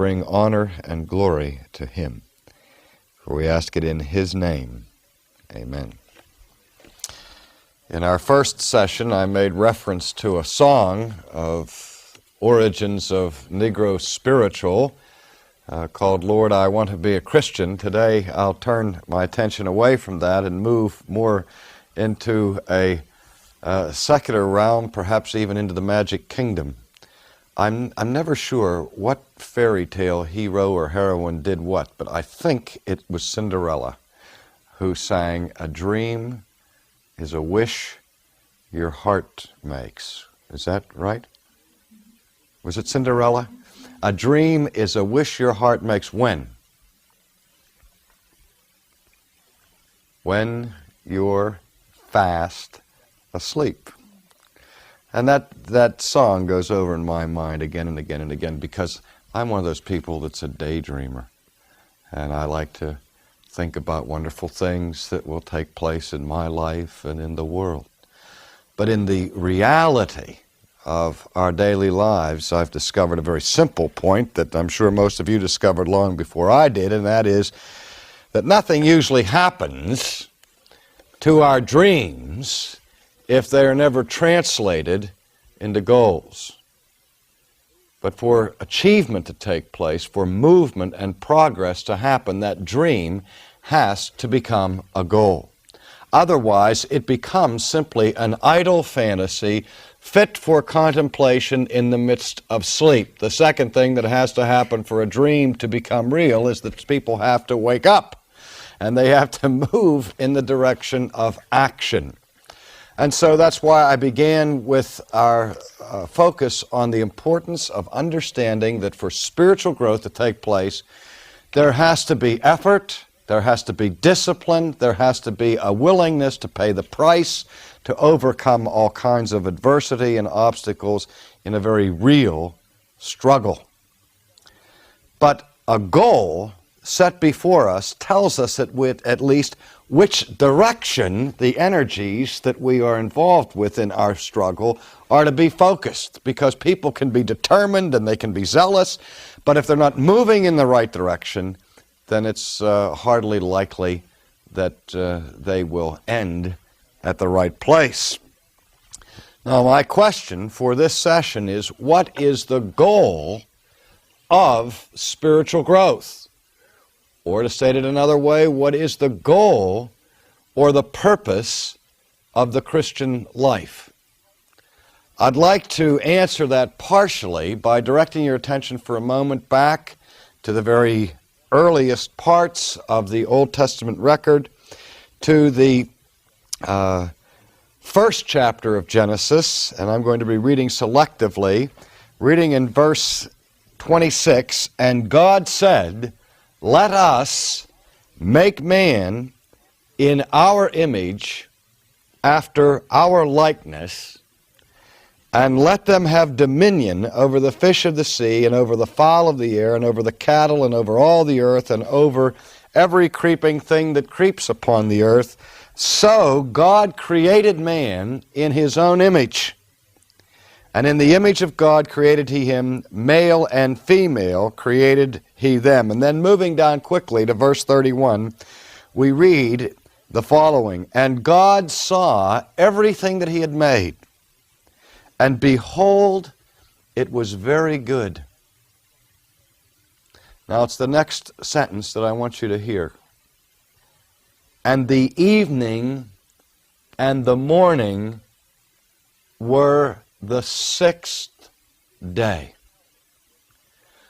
bring honor and glory to Him. For we ask it in His name. Amen. In our first session, I made reference to a song of origins of Negro spiritual called Lord, I Want to Be a Christian. Today, I'll turn my attention away from that and move more into a secular realm, perhaps even into the Magic Kingdom. I'm never sure what fairy tale hero or heroine did what, but I think it was Cinderella who sang, "A dream is a wish your heart makes." Is that right? Was it Cinderella? A dream is a wish your heart makes when? When you're fast asleep. And that song goes over in my mind again and again and again because I'm one of those people that's a daydreamer. And I like to think about wonderful things that will take place in my life and in the world. But in the reality of our daily lives, I've discovered a very simple point that I'm sure most of you discovered long before I did, and that is that nothing usually happens to our dreams if they are never translated into goals. But for achievement to take place, for movement and progress to happen, that dream has to become a goal. Otherwise, it becomes simply an idle fantasy fit for contemplation in the midst of sleep. The second thing that has to happen for a dream to become real is that people have to wake up, and they have to move in the direction of action. And so that's why I began with our focus on the importance of understanding that for spiritual growth to take place, there has to be effort, there has to be discipline, there has to be a willingness to pay the price to overcome all kinds of adversity and obstacles in a very real struggle. But a goal set before us tells us at least which direction the energies that we are involved with in our struggle are to be focused, because people can be determined and they can be zealous, but if they're not moving in the right direction, then it's hardly likely that they will end at the right place. Now, my question for this session is, what is the goal of spiritual growth? Or to state it another way, what is the goal or the purpose of the Christian life? I'd like to answer that partially by directing your attention for a moment back to the very earliest parts of the Old Testament record, to the first chapter of Genesis, and I'm going to be reading selectively, reading in verse 26, "And God said, Let us make man in our image, after our likeness, and let them have dominion over the fish of the sea, and over the fowl of the air, and over the cattle, and over all the earth, and over every creeping thing that creeps upon the earth. So God created man in His own image. And in the image of God created He him, male and female created He them." And then moving down quickly to verse 31, we read the following, "And God saw everything that He had made, and behold, it was very good." Now it's the next sentence that I want you to hear. "And the evening and the morning were the sixth day."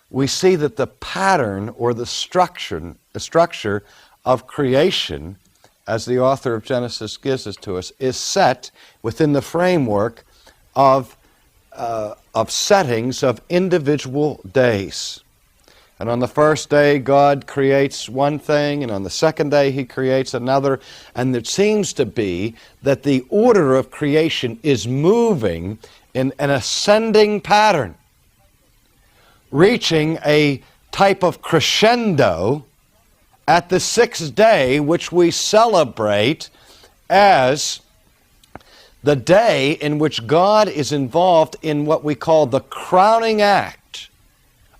We see that the pattern or the structure of creation, as the author of Genesis gives it to us, is set within the framework of settings of individual days. And on the first day, God creates one thing, and on the second day, He creates another. And it seems to be that the order of creation is moving in an ascending pattern, reaching a type of crescendo at the sixth day, which we celebrate as the day in which God is involved in what we call the crowning act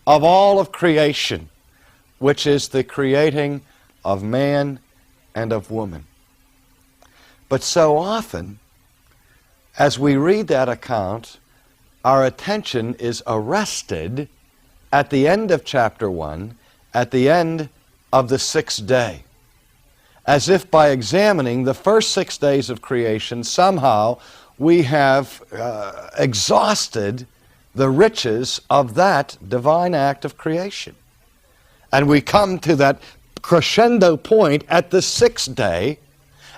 of all of creation, which is the creating of man and of woman. But so often, as we read that account, our attention is arrested at the end of chapter 1, at the end of the 6th day, as if by examining the first 6 days of creation, somehow we have exhausted the riches of that divine act of creation. And we come to that crescendo point at the 6th day,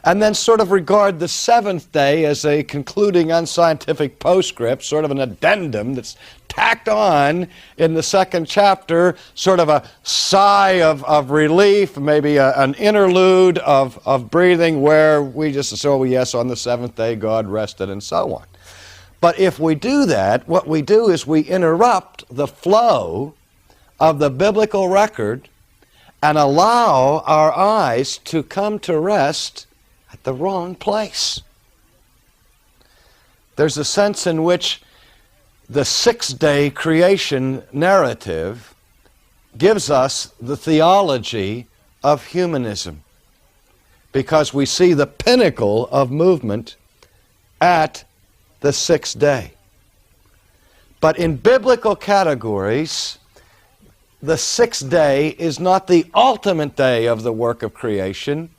and then sort of regard the 7th day as a concluding unscientific postscript, sort of an addendum that's tacked on in the 2nd chapter, sort of a sigh of relief, maybe an interlude of breathing where we just say, oh yes, on the 7th day God rested, and so on. But if we do that, what we do is we interrupt the flow of the biblical record and allow our eyes to come to rest at the wrong place. There's a sense in which the 6th day creation narrative gives us the theology of humanism, because we see the pinnacle of movement at the 6th day. But in biblical categories, the 6th day is not the ultimate day of the work of creation.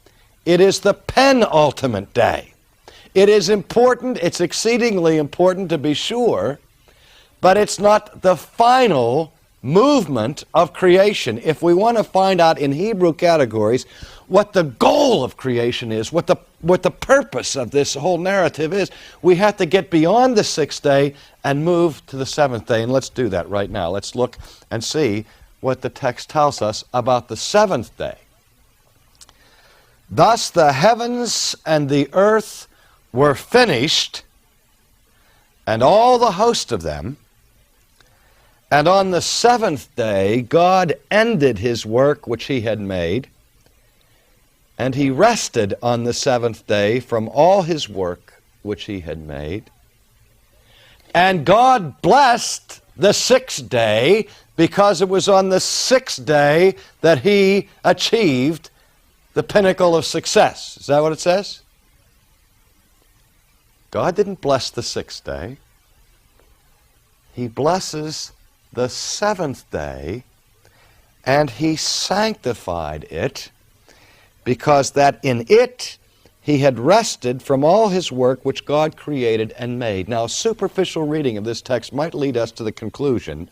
It is the penultimate day. It is important, it's exceedingly important to be sure, but it's not the final movement of creation. If we want to find out in Hebrew categories what the goal of creation is, what the purpose of this whole narrative is, we have to get beyond the 6th day and move to the 7th day. And let's do that right now. Let's look and see what the text tells us about the 7th day. Thus the heavens and the earth were finished, and all the host of them. And on the 7th day God ended his work which he had made, and he rested on the 7th day from all his work which he had made. And God blessed the 6th day, because it was on the 6th day that he achieved the pinnacle of success. Is that what it says? God didn't bless the 6th day. He blesses the 7th day, and he sanctified it, because that in it he had rested from all his work which God created and made. Now, a superficial reading of this text might lead us to the conclusion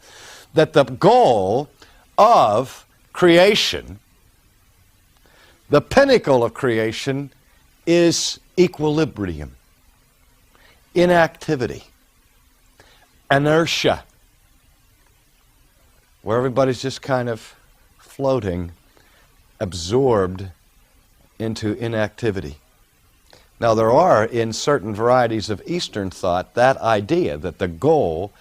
that the goal of creation, the pinnacle of creation, is equilibrium, inactivity, inertia, where everybody's just kind of floating, absorbed into inactivity. Now, there are, in certain varieties of Eastern thought, that idea that the goal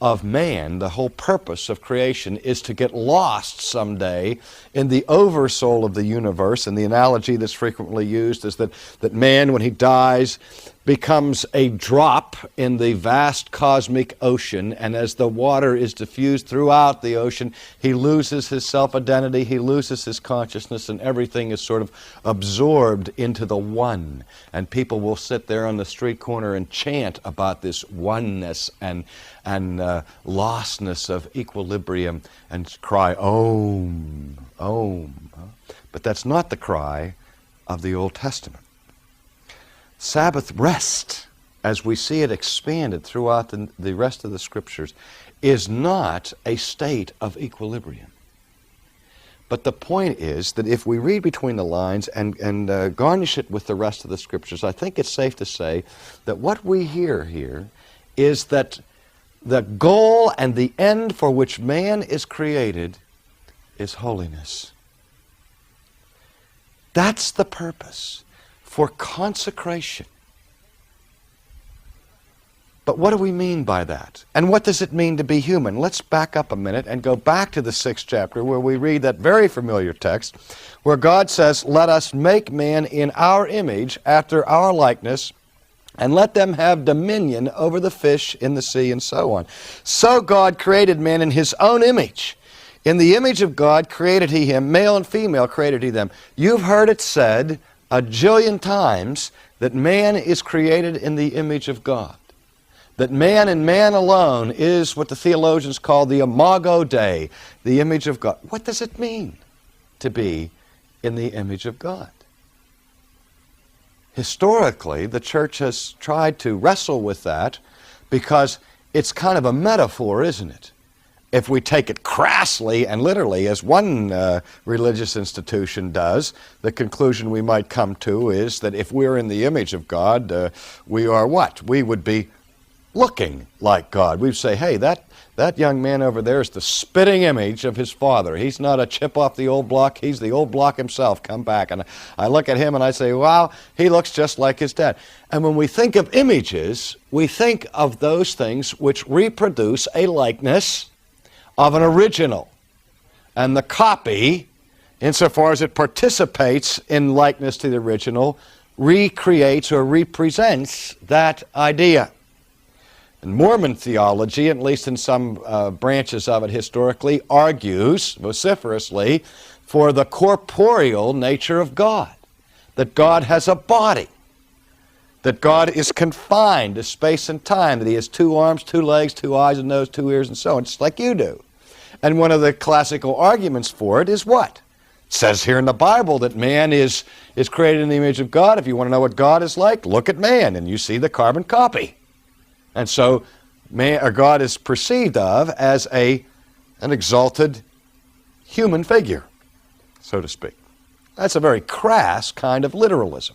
of man, the whole purpose of creation, is to get lost someday in the oversoul of the universe. And the analogy that's frequently used is that man, when he dies, becomes a drop in the vast cosmic ocean, and as the water is diffused throughout the ocean, he loses his self-identity, he loses his consciousness, and everything is sort of absorbed into the one. And people will sit there on the street corner and chant about this oneness and lostness of equilibrium and cry, Om, Om. But that's not the cry of the Old Testament. Sabbath rest, as we see it expanded throughout the rest of the Scriptures, is not a state of equilibrium. But the point is that if we read between the lines and garnish it with the rest of the Scriptures, I think it's safe to say that what we hear here is that the goal and the end for which man is created is holiness. That's the purpose. For consecration. But what do we mean by that? And what does it mean to be human? Let's back up a minute and go back to the 6th chapter, where we read that very familiar text where God says, let us make man in our image, after our likeness, and let them have dominion over the fish in the sea, and so on. So God created man in his own image. In the image of God created he him, male and female created he them. You've heard it said a jillion times that man is created in the image of God. That man and man alone is what the theologians call the imago Dei, the image of God. What does it mean to be in the image of God? Historically, the church has tried to wrestle with that because it's kind of a metaphor, isn't it? If we take it crassly and literally, as one religious institution does, the conclusion we might come to is that if we're in the image of God, we are what? We would be looking like God. We'd say, hey, that young man over there is the spitting image of his father. He's not a chip off the old block. He's the old block himself. Come back. And I look at him and I say, wow, he looks just like his dad. And when we think of images, we think of those things which reproduce a likeness of an original. And the copy, insofar as it participates in likeness to the original, recreates or represents that idea. And Mormon theology, at least in some branches of it historically, argues vociferously for the corporeal nature of God. That God has a body. That God is confined to space and time. That he has 2 arms, 2 legs, 2 eyes, a nose, 2 ears, and so on, just like you do. And one of the classical arguments for it is what? It says here in the Bible that man is created in the image of God. If you want to know what God is like, look at man, and you see the carbon copy. And so God is perceived of as an exalted human figure, so to speak. That's a very crass kind of literalism.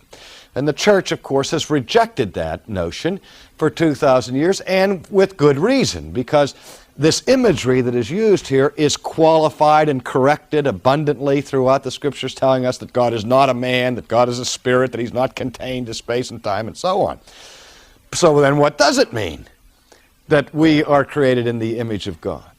And the church, of course, has rejected that notion for 2,000 years, and with good reason, because this imagery that is used here is qualified and corrected abundantly throughout the Scriptures, telling us that God is not a man, that God is a spirit, that he's not contained to space and time, and so on. So then what does it mean that we are created in the image of God?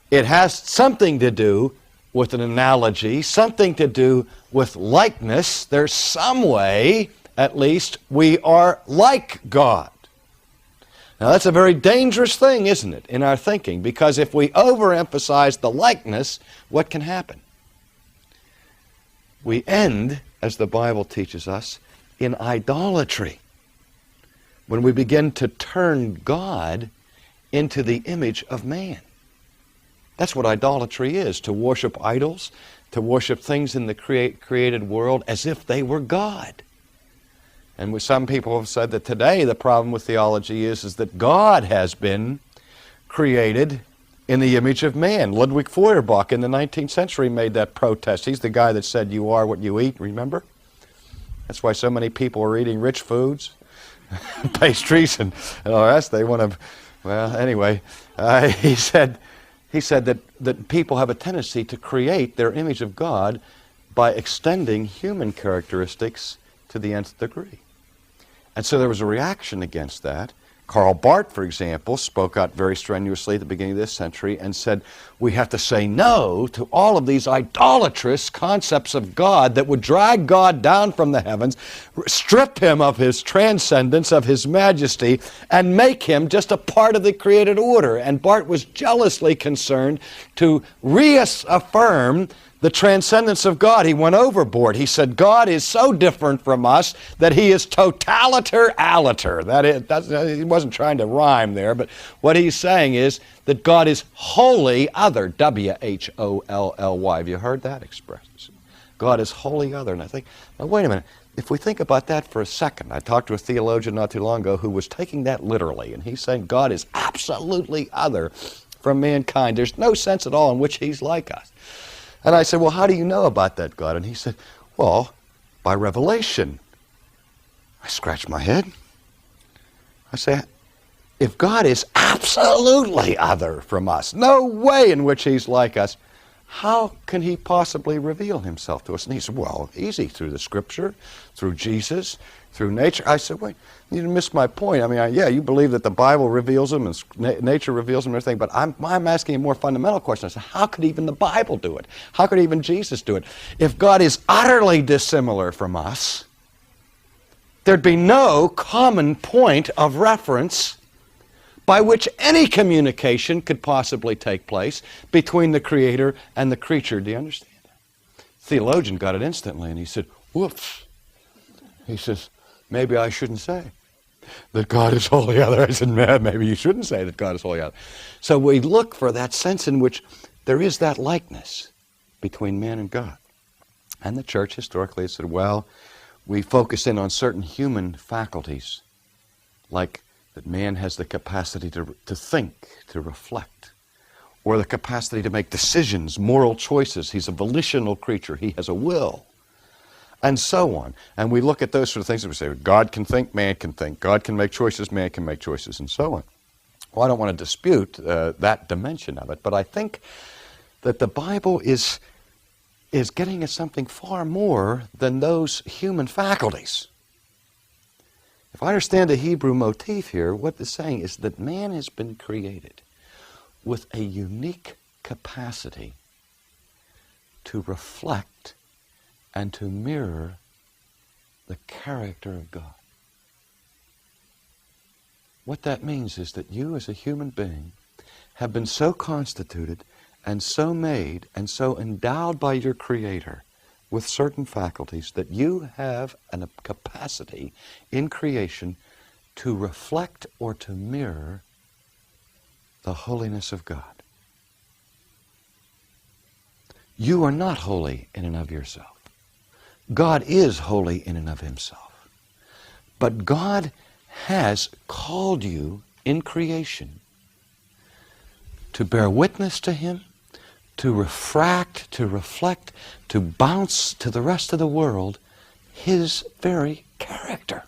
It has something to do with an analogy, something to do with likeness. There's some way, at least, we are like God. Now that's a very dangerous thing, isn't it, in our thinking? Because if we overemphasize the likeness, what can happen? We end, as the Bible teaches us, in idolatry. When we begin to turn God into the image of man. That's what idolatry is, to worship idols, to worship things in the created world as if they were God. And some people have said that today the problem with theology is that God has been created in the image of man. Ludwig Feuerbach in the 19th century made that protest. He's the guy that said, you are what you eat, remember? That's why so many people are eating rich foods. Pastries and all the rest. They want to, well, anyway, he said that people have a tendency to create their image of God by extending human characteristics to the nth degree. And so there was a reaction against that. Karl Barth, for example, spoke out very strenuously at the beginning of this century and said, we have to say no to all of these idolatrous concepts of God that would drag God down from the heavens, strip him of his transcendence, of his majesty, and make him just a part of the created order. And Barth was jealously concerned to reaffirm the transcendence of God. He went overboard. He said God is so different from us that he is totaliter-aliter. He wasn't trying to rhyme there, but what he's saying is that God is wholly other, W-H-O-L-L-Y. Have you heard that expression? God is wholly other. And I think, now wait a minute, if we think about that for a second, I talked to a theologian not too long ago who was taking that literally, and he's saying God is absolutely other from mankind. There's no sense at all in which he's like us. And I said, well, how do you know about that, God? And he said, well, by revelation. I scratched my head. I say, if God is absolutely other from us, no way in which he's like us, how can he possibly reveal himself to us? And he said, well, easy, through the Scripture, through Jesus, through nature. I said, wait, you missed my point. I mean, yeah, you believe that the Bible reveals him and nature reveals him and everything, but I'm asking a more fundamental question. I said, how could even the Bible do it? How could even Jesus do it? If God is utterly dissimilar from us, there'd be no common point of reference by which any communication could possibly take place between the Creator and the creature. Do you understand? Theologian got it instantly, and he said, whoops. He says, maybe I shouldn't say that God is holy. I said, maybe you shouldn't say that God is holy. So we look for that sense in which there is that likeness between man and God. And the church historically has said, well, we focus in on certain human faculties, like that man has the capacity to think, to reflect, or the capacity to make decisions, moral choices. He's a volitional creature. He has a will, and so on. And we look at those sort of things and we say, God can think, man can think. God can make choices, man can make choices, and so on. Well, I don't want to dispute that dimension of it, but I think that the Bible is getting at something far more than those human faculties. If I understand the Hebrew motif here, what it's saying is that man has been created with a unique capacity to reflect and to mirror the character of God. What that means is that you as a human being have been so constituted and so made and so endowed by your Creator with certain faculties that you have a capacity in creation to reflect or to mirror the holiness of God. You are not holy in and of yourself. God is holy in and of Himself. But God has called you in creation to bear witness to Him, to refract, to reflect, to bounce to the rest of the world His very character.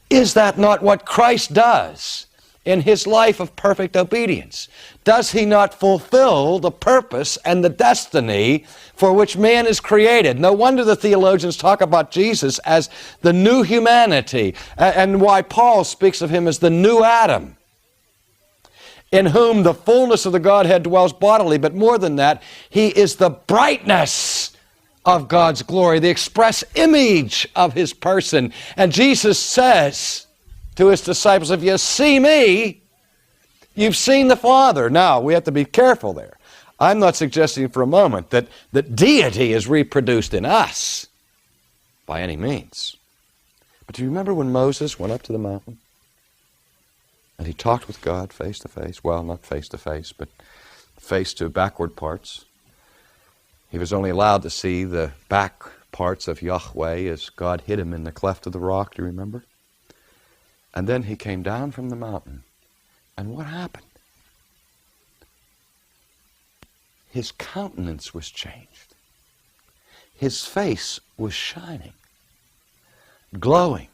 Is that not what Christ does in His life of perfect obedience? Does He not fulfill the purpose and the destiny for which man is created? No wonder the theologians talk about Jesus as the new humanity, and why Paul speaks of Him as the new Adam, in whom the fullness of the Godhead dwells bodily. But more than that, He is the brightness of God's glory, the express image of His person. And Jesus says to His disciples, if you see me, you've seen the Father. Now, we have to be careful there. I'm not suggesting for a moment that deity is reproduced in us by any means. But do you remember when Moses went up to the mountain? And he talked with God face to face. Well, not face to face, but face to backward parts. He was only allowed to see the back parts of Yahweh as God hid him in the cleft of the rock. Do you remember? And then he came down from the mountain. And what happened? His countenance was changed. His face was shining, glowing.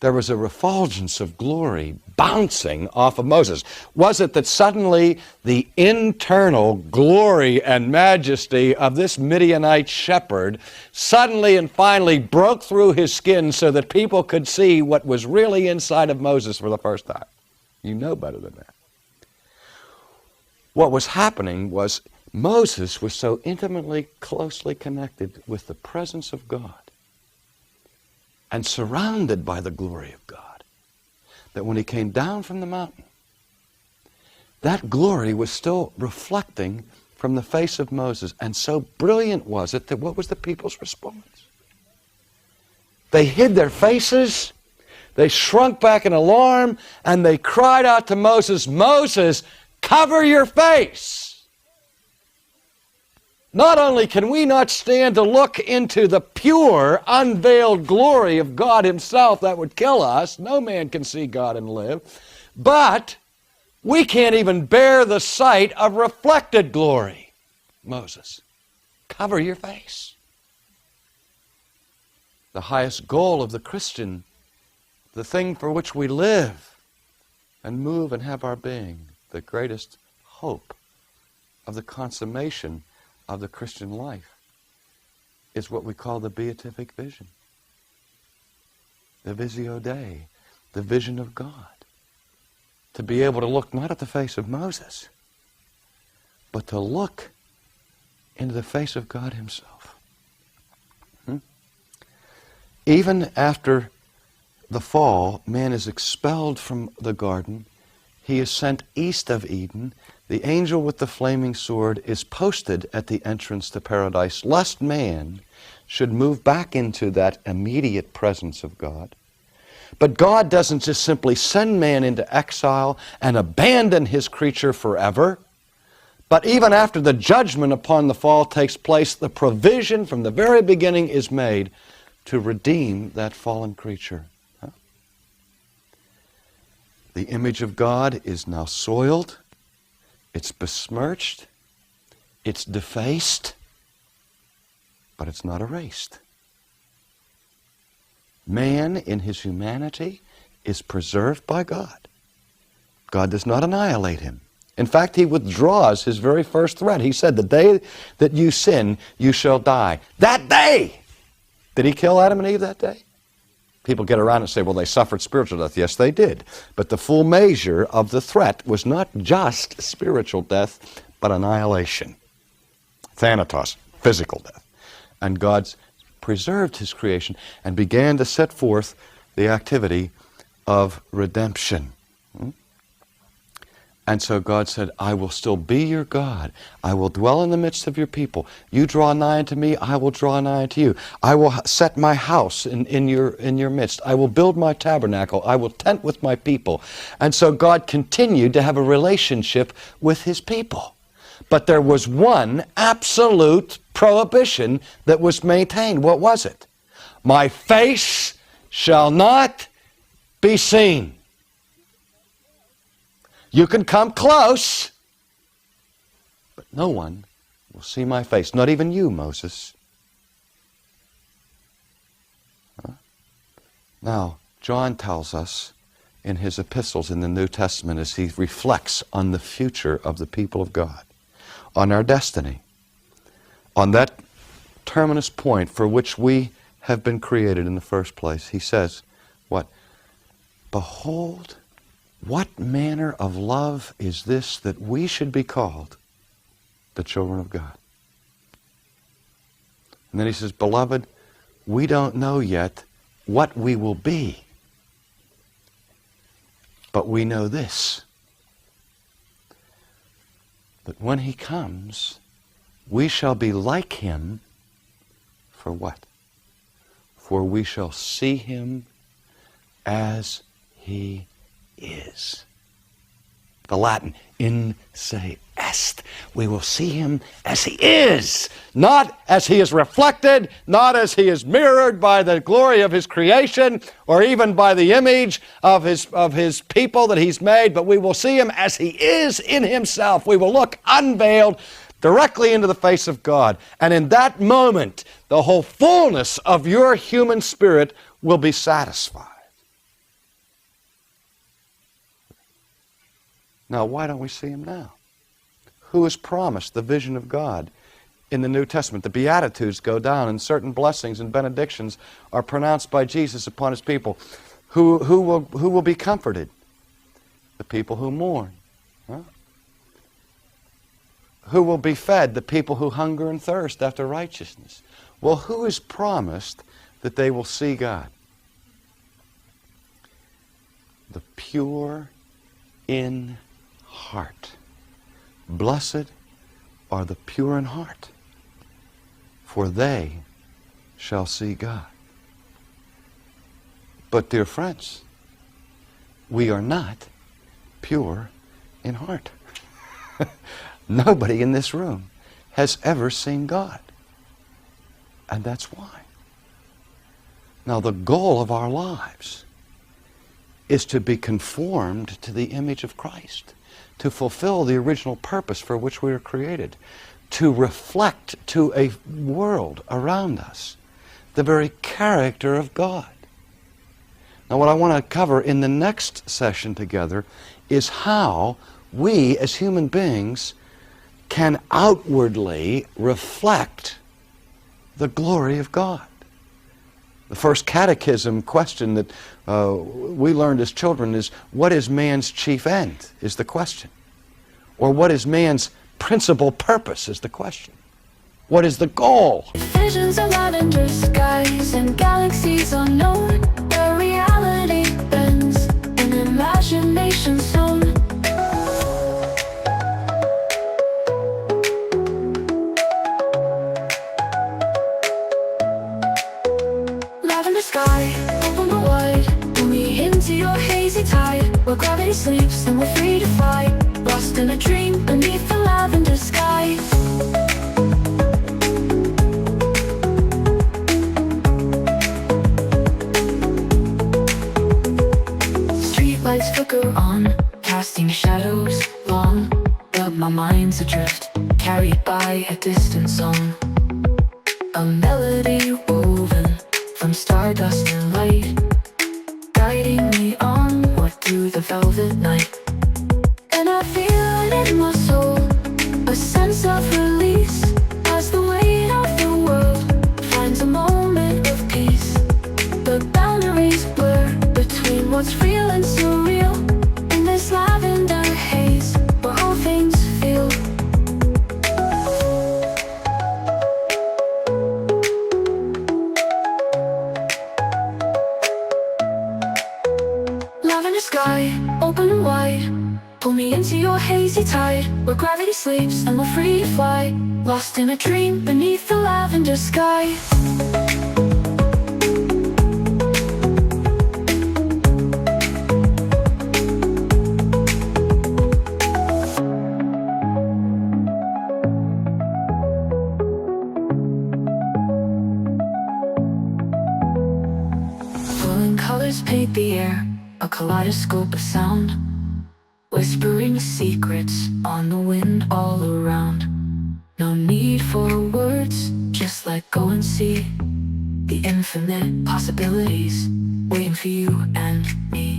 There was a refulgence of glory bouncing off of Moses. Was it that suddenly the internal glory and majesty of this Midianite shepherd suddenly and finally broke through his skin so that people could see what was really inside of Moses for the first time? You know better than that. What was happening was Moses was so intimately, closely connected with the presence of God and surrounded by the glory of God, that when he came down from the mountain, that glory was still reflecting from the face of Moses. And so brilliant was it that what was the people's response? They hid their faces, they shrunk back in alarm, and they cried out to Moses, Moses, cover your face! Not only can we not stand to look into the pure, unveiled glory of God Himself, that would kill us. No man can see God and live. But we can't even bear the sight of reflected glory. Moses, cover your face. The highest goal of the Christian, the thing for which we live and move and have our being, the greatest hope of the consummation of the Christian life, is what we call the beatific vision. The visio Dei, the vision of God. To be able to look not at the face of Moses, but to look into the face of God Himself. Even after the fall, man is expelled from the garden. He is sent east of Eden. The angel with the flaming sword is posted at the entrance to paradise, lest man should move back into that immediate presence of God. But God doesn't just simply send man into exile and abandon his creature forever. But even after the judgment upon the fall takes place, the provision from the very beginning is made to redeem that fallen creature. The image of God is now soiled, it's besmirched, it's defaced, but it's not erased. Man in his humanity is preserved by God. God does not annihilate him. In fact, he withdraws his very first threat. He said, the day that you sin, you shall die. That day! Did he kill Adam and Eve that day? People get around and say, well, they suffered spiritual death. Yes, they did. But the full measure of the threat was not just spiritual death, but annihilation. Thanatos, physical death. And God preserved his creation and began to set forth the activity of redemption. And so God said, I will still be your God. I will dwell in the midst of your people. You draw nigh unto me, I will draw nigh unto you. I will set my house in your midst. I will build my tabernacle. I will tent with my people. And so God continued to have a relationship with his people. But there was one absolute prohibition that was maintained. What was it? My face shall not be seen. You can come close, but no one will see my face. Not even you, Moses. Now, John tells us in his epistles in the New Testament as he reflects on the future of the people of God, on our destiny, on that terminus point for which we have been created in the first place. He says, what? Behold, what manner of love is this that we should be called the children of God? And then he says, beloved, we don't know yet what we will be, but we know this, that when he comes, we shall be like him. For what? For we shall see him as he is. The Latin, in se est. We will see him as he is. Not as he is reflected, not as he is mirrored by the glory of his creation, or even by the image of his people that he's made, but we will see him as he is in himself. We will look unveiled directly into the face of God. And in that moment, the whole fullness of your human spirit will be satisfied. Now, why don't we see him now? Who has promised the vision of God in the New Testament? The Beatitudes go down, and certain blessings and benedictions are pronounced by Jesus upon his people. Who will be comforted? The people who mourn. Huh? Who will be fed? The people who hunger and thirst after righteousness. Well, who has promised that they will see God? The pure in heart. Blessed are the pure in heart, for they shall see God. But, dear friends, we are not pure in heart. Nobody in this room has ever seen God. And that's why. Now, the goal of our lives is to be conformed to the image of Christ, to fulfill the original purpose for which we were created, to reflect to a world around us the very character of God. Now, what I want to cover in the next session together is how we as human beings can outwardly reflect the glory of God. The first catechism question that we learned as children is, what is man's chief end, is the question. Or what is man's principal purpose, is the question. What is the goal? Visions of lavender skies and galaxies unknown, the reality gravity sleeps and we're free to fly, lost in a dream beneath the lavender sky. Streetlights flicker on, casting shadows long, but my mind's adrift, carried by a distant song. A melody woven from stardust and light, guiding me onward through the velvet night. And I feel it in my soul, a sense of release, as the weight of the world finds a moment of peace. The boundaries blur between what's real and surreal, in this lavender haze where all things feel. Lavender sky, open and wide, pull me into your hazy tide, where gravity sleeps and we're free to fly, lost in a dream beneath the lavender sky. Flowing colors paint the air, a kaleidoscope of sound, whispering secrets on the wind all around. No need for words, just let go and see the infinite possibilities waiting for you and me.